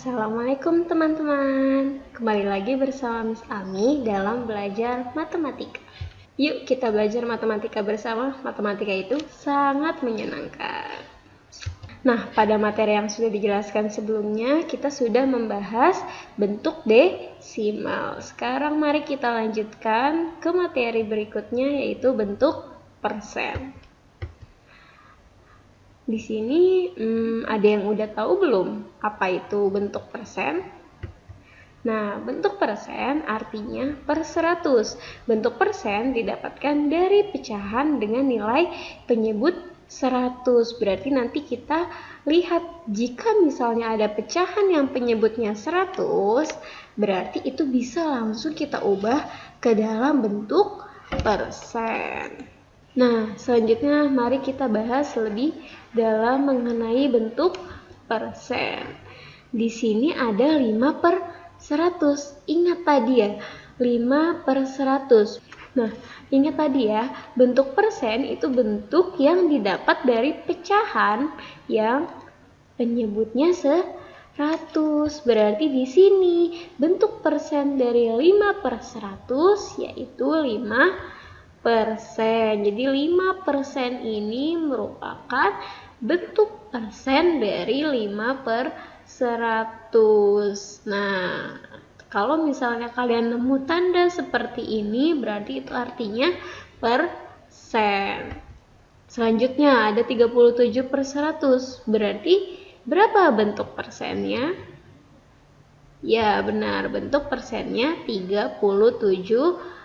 Assalamualaikum teman-teman. Kembali lagi bersama Miss Ami dalam belajar matematika. Yuk kita belajar matematika bersama. Matematika itu sangat menyenangkan. Nah, pada materi yang sudah dijelaskan sebelumnya, kita sudah membahas bentuk desimal. Sekarang mari kita lanjutkan ke materi berikutnya, yaitu bentuk persen. Di sini ada yang udah tahu belum apa itu bentuk persen? Nah, bentuk persen artinya per 100. Bentuk persen didapatkan dari pecahan dengan nilai penyebut 100. Berarti nanti kita lihat jika misalnya ada pecahan yang penyebutnya 100, berarti itu bisa langsung kita ubah ke dalam bentuk persen. Nah, selanjutnya mari kita bahas lebih dalam mengenai bentuk persen. Di sini ada 5 per 100. Ingat tadi ya, 5 per 100. Nah, ingat tadi ya, bentuk persen itu bentuk yang didapat dari pecahan yang penyebutnya 100. Berarti di sini bentuk persen dari 5 per 100 yaitu 5%. Jadi 5% ini merupakan bentuk persen dari 5 per 100. Nah, kalau misalnya kalian nemu tanda seperti ini, berarti itu artinya persen. Selanjutnya ada 37 per 100. Berarti berapa bentuk persennya? Ya, benar, bentuk persennya 37%.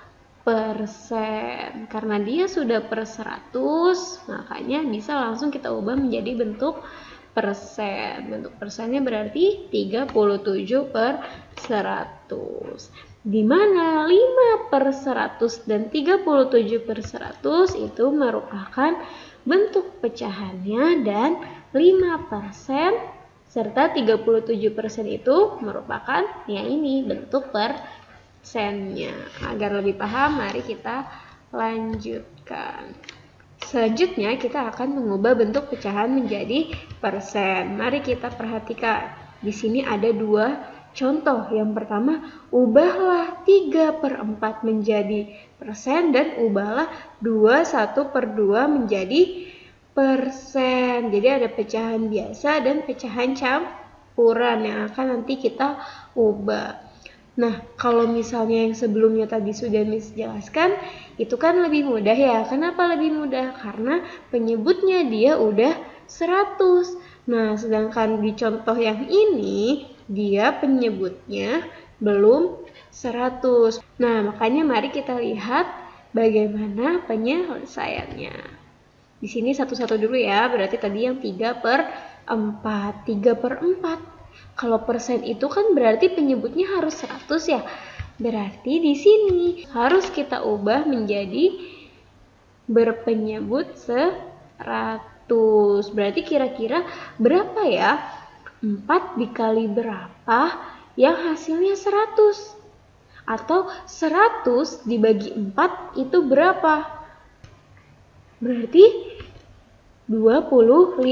Karena dia sudah per 100, makanya bisa langsung kita ubah menjadi bentuk persen. Bentuk persennya berarti 37 per 100. Di mana 5 per 100 dan 37 per 100 itu merupakan bentuk pecahannya, dan 5% serta 37% itu merupakan ya ini bentuk persennya. Agar lebih paham, mari kita lanjutkan. Selanjutnya kita akan mengubah bentuk pecahan menjadi persen. Mari kita perhatikan. Di sini ada dua contoh. Yang pertama, ubahlah 3 per 4 menjadi persen, dan ubahlah 1 per 2 menjadi persen. Jadi ada pecahan biasa dan pecahan campuran yang akan nanti kita ubah. Nah, kalau misalnya yang sebelumnya tadi sudah Miss jelaskan, itu kan lebih mudah ya. Kenapa lebih mudah? Karena penyebutnya dia udah 100. Nah, sedangkan di contoh yang ini, dia penyebutnya belum 100. Nah, makanya mari kita lihat bagaimana penyelesaiannya. Di sini satu-satu dulu ya, berarti tadi yang 3 per 4. 3 per 4. Kalau persen itu kan berarti penyebutnya harus 100 ya. Berarti di sini harus kita ubah menjadi berpenyebut 100. Berarti kira-kira berapa ya? 4 dikali berapa yang hasilnya 100? Atau 100 dibagi 4 itu berapa? Berarti 25.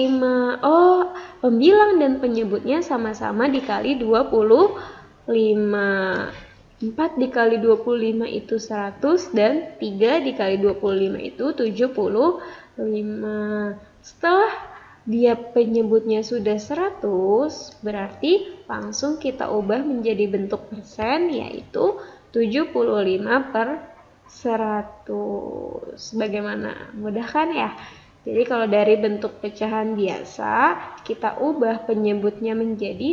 Oh, pembilang dan penyebutnya sama-sama dikali 25. 4 dikali 25 itu 100, dan 3 dikali 25 itu 75. Setelah dia penyebutnya sudah 100, berarti langsung kita ubah menjadi bentuk persen, yaitu 75 per 100. Bagaimana? Mudah kan ya? Jadi kalau dari bentuk pecahan biasa, kita ubah penyebutnya menjadi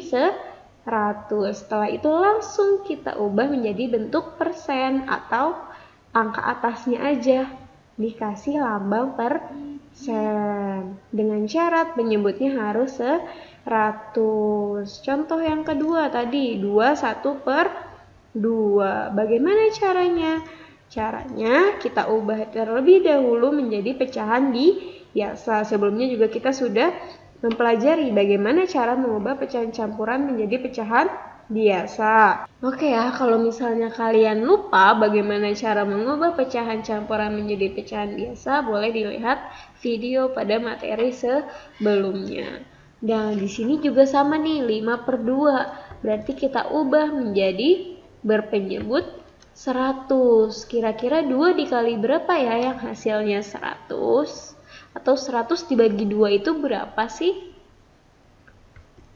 100. Setelah itu langsung kita ubah menjadi bentuk persen, atau angka atasnya aja dikasih lambang persen. Dengan syarat penyebutnya harus 100. Contoh yang kedua tadi, 21 per 2. Bagaimana caranya? Caranya kita ubah terlebih dahulu menjadi pecahan biasa. Sebelumnya juga kita sudah mempelajari bagaimana cara mengubah pecahan campuran menjadi pecahan biasa. Oke ya, kalau misalnya kalian lupa bagaimana cara mengubah pecahan campuran menjadi pecahan biasa, boleh dilihat video pada materi sebelumnya. Nah, di sini juga sama nih, 5/2. Berarti kita ubah menjadi berpenyebut 100. Kira-kira 2 dikali berapa ya yang hasilnya 100? Atau 100 dibagi 2 itu berapa sih?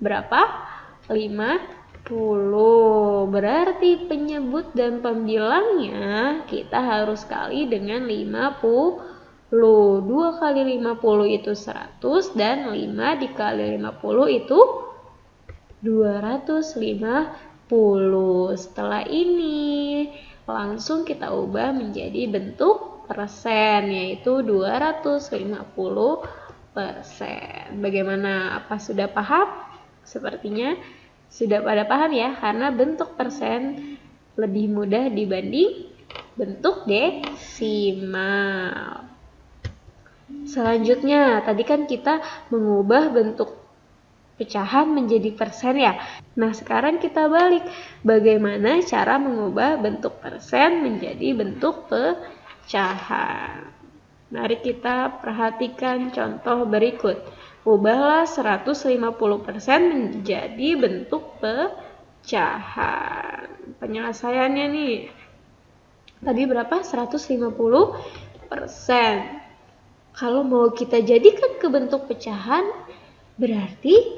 Berapa? 50. Berarti penyebut dan pembilangnya kita harus kali dengan 50. 2 kali 50 itu 100 dan 5 dikali 50 itu 250. Setelah ini langsung kita ubah menjadi bentuk persen, yaitu 250%. Bagaimana? Apa sudah paham? Sepertinya sudah pada paham ya, karena bentuk persen lebih mudah dibanding bentuk desimal. Selanjutnya, tadi kan kita mengubah bentuk pecahan menjadi persen ya. Nah, sekarang kita balik. Bagaimana cara mengubah bentuk persen menjadi bentuk pecahan? Mari kita perhatikan contoh berikut. Ubahlah 150% menjadi bentuk pecahan. Penyelesaiannya nih. Tadi berapa? 150%. Kalau mau kita jadikan ke bentuk pecahan, berarti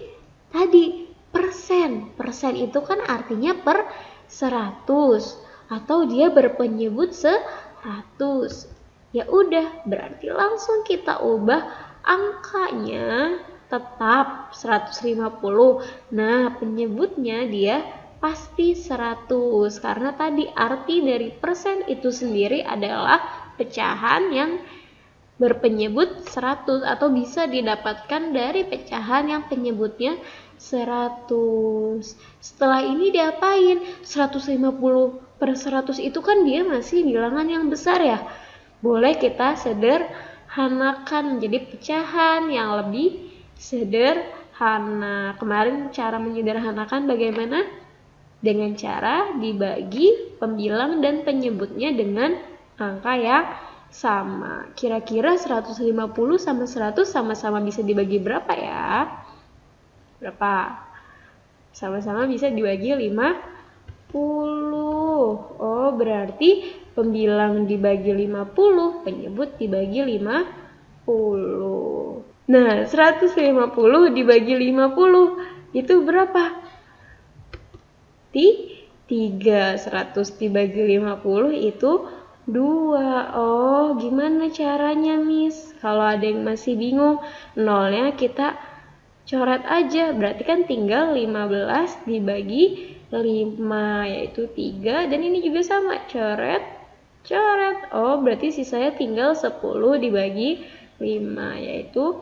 tadi persen. Persen itu kan artinya per 100 atau dia berpenyebut 100. Ya udah, berarti langsung kita ubah angkanya tetap 150. Nah, penyebutnya dia pasti 100 karena tadi arti dari persen itu sendiri adalah pecahan yang berpenyebut 100 atau bisa didapatkan dari pecahan yang penyebutnya 100. Setelah ini diapain? 150/100 itu kan dia masih bilangan yang besar ya. Boleh kita sederhanakan menjadi pecahan yang lebih sederhana. Kemarin cara menyederhanakan bagaimana? Dengan cara dibagi pembilang dan penyebutnya dengan angka yang sama. Kira-kira 150 sama 100 sama-sama bisa dibagi berapa ya? Berapa? Sama-sama bisa dibagi 50. Oh, berarti pembilang dibagi 50, penyebut dibagi 50. Nah, 150 dibagi 50 itu berapa? 3. 100 dibagi 50 itu 2. Oh, gimana caranya, Miss? Kalau ada yang masih bingung, nolnya kita coret aja. Berarti kan tinggal 15 dibagi 5, yaitu 3. Dan ini juga sama, coret. Oh, berarti sisanya tinggal 10 dibagi 5, yaitu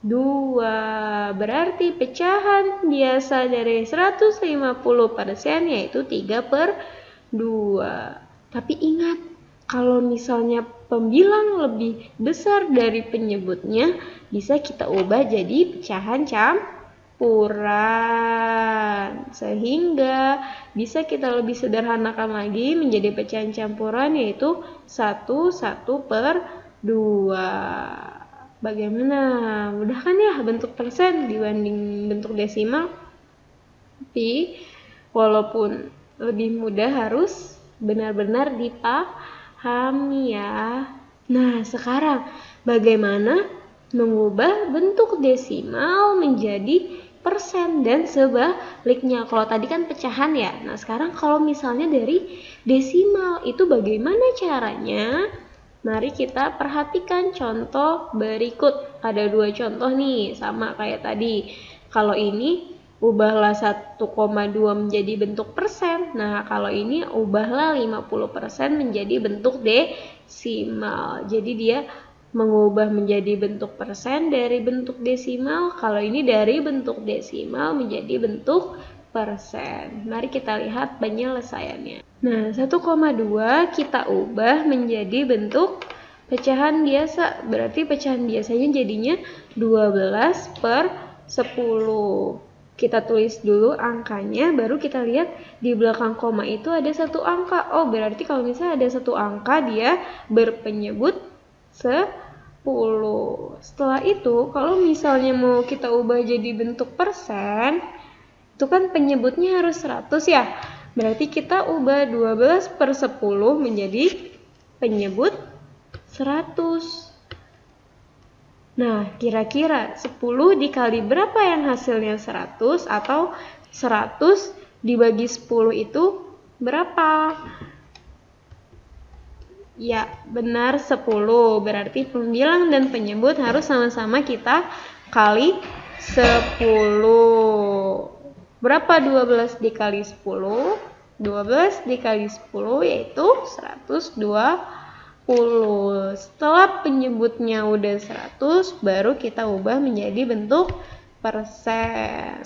2. Berarti pecahan biasa dari 150% yaitu 3/2. Tapi ingat, kalau misalnya pembilang lebih besar dari penyebutnya, bisa kita ubah jadi pecahan campuran. Sehingga bisa kita lebih sederhanakan lagi menjadi pecahan campuran, yaitu 1/2. Bagaimana? Mudah kan ya bentuk persen dibanding bentuk desimal? Tapi walaupun lebih mudah harus benar-benar dipahami ya. Nah, sekarang bagaimana mengubah bentuk desimal menjadi persen dan sebaliknya? Kalau tadi kan pecahan ya. Nah, sekarang kalau misalnya dari desimal itu bagaimana caranya? Mari kita perhatikan contoh berikut. Ada 2 contoh nih, sama kayak tadi. Kalau ini ubahlah 1,2 menjadi bentuk persen. Nah, kalau ini ubahlah 50% menjadi bentuk desimal. Jadi dia mengubah menjadi bentuk persen dari bentuk desimal. Kalau ini dari bentuk desimal menjadi bentuk persen. Mari kita lihat penyelesaiannya. Nah, 1,2 kita ubah menjadi bentuk pecahan biasa. Berarti pecahan biasanya jadinya 12/10. Kita tulis dulu angkanya, baru kita lihat di belakang koma itu ada 1 angka. Oh, berarti kalau misalnya ada 1 angka, dia berpenyebut 10. Setelah itu, kalau misalnya mau kita ubah jadi bentuk persen, itu kan penyebutnya harus 100 ya. Berarti kita ubah 12/10 menjadi penyebut 100. Nah, kira-kira 10 dikali berapa yang hasilnya 100 atau 100 dibagi 10 itu berapa? Ya, benar 10. Berarti pembilang dan penyebut harus sama-sama kita kali 10. Berapa 12 dikali 10? 12 dikali 10 yaitu 120. Setelah penyebutnya udah 100, baru kita ubah menjadi bentuk persen.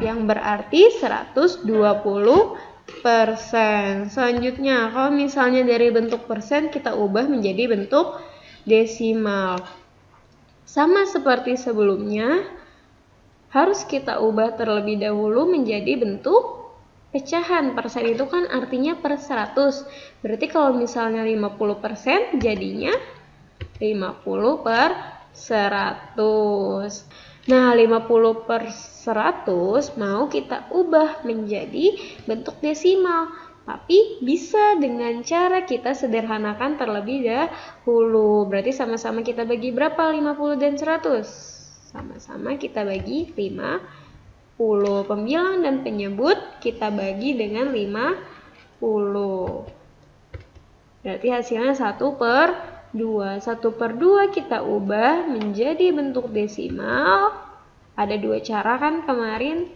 Yang berarti 120%. Selanjutnya, kalau misalnya dari bentuk persen kita ubah menjadi bentuk desimal. Sama seperti sebelumnya, harus kita ubah terlebih dahulu menjadi bentuk pecahan. Persen itu kan artinya per 100. Berarti kalau misalnya 50% jadinya 50/100. Nah, 50/100 mau kita ubah menjadi bentuk desimal. Tapi bisa dengan cara kita sederhanakan terlebih dahulu. Berarti sama-sama kita bagi berapa 50 dan 100? Sama-sama kita bagi 50. Pembilang dan penyebut kita bagi dengan 50. Berarti hasilnya 1/2. 1/2 kita ubah menjadi bentuk desimal. Ada 2 cara kan kemarin,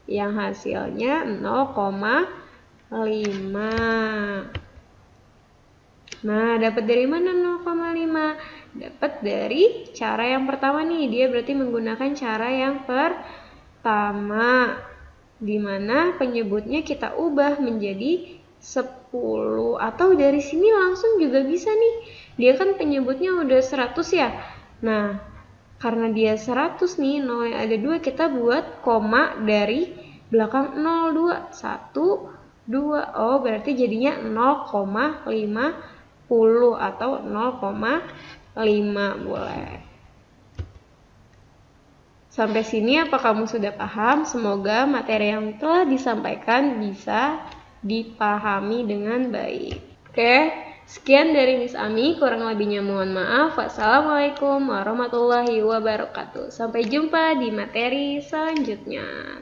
yang hasilnya 0,5. Nah, dapat dari mana 0,5? Dapat dari cara yang pertama nih. Dia berarti menggunakan cara yang pertama, di mana penyebutnya kita ubah menjadi 10. Atau dari sini langsung juga bisa nih. Dia kan penyebutnya udah 100 ya. Nah, karena dia 100 nih, 0 yang ada 2, kita buat koma dari belakang 0, 2, 1, 2. Oh, berarti jadinya 0,50 atau 0,5 boleh. Sampai sini apa kamu sudah paham? Semoga materi yang telah disampaikan bisa dipahami dengan baik. Oke, sekian dari Miss Ami, kurang lebihnya mohon maaf. Wassalamualaikum warahmatullahi wabarakatuh. Sampai jumpa di materi selanjutnya.